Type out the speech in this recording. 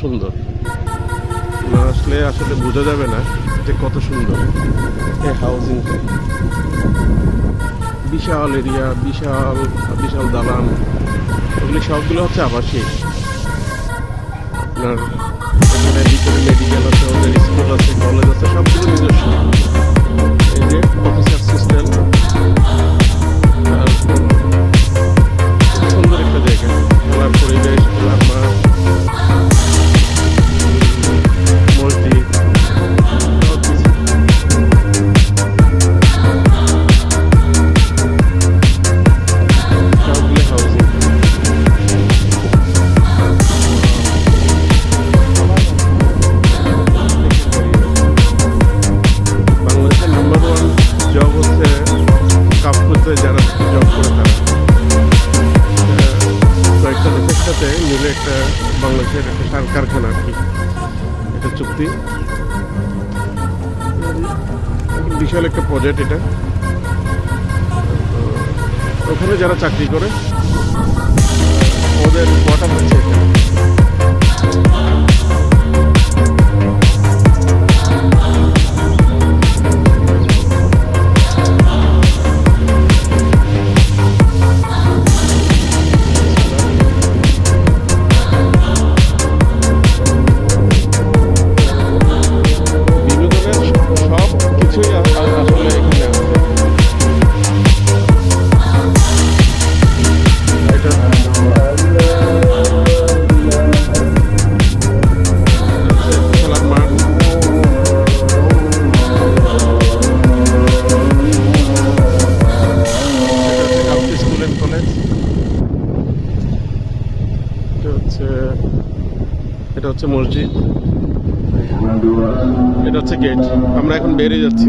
সুন্দর না আসলে আসলে বোঝা যাবে না যে কত সুন্দর এই হাউজিংটা। বিশাল এরিয়া, বিশাল বিশাল দালান, এগুলি সবগুলো হচ্ছে আবাসিক। আপনার এখানে ভিতরে মেডিকেল আছে, ওদের স্কুল আছে, কলেজ আছে, সবগুলো নিজস্ব। এই যে অফিসার সিস্টেম, আর সুন্দর একটা জায়গা, খেলার পরিবেশ, খেলার মাঠ, মসজিদ, সবকিছু। সবগুলো হাউজিং। বাংলাদেশের নাম্বার ওয়ান জব হচ্ছে কাপড়তে যারা জব করে তারা কয়েকটা দেশের সাথে মিলে একটা বাংলাদেশের একটা সার কারখানা আর কি, এটা চুক্তি। বিশাল একটা প্রজেক্ট এটা। ওখানে যারা চাকরি করে ওদের কোয়ার্টার হচ্ছে এটা। এটা হচ্ছে মসজিদ, এটা হচ্ছে গেট। আমরা এখন বেরিয়ে যাচ্ছি।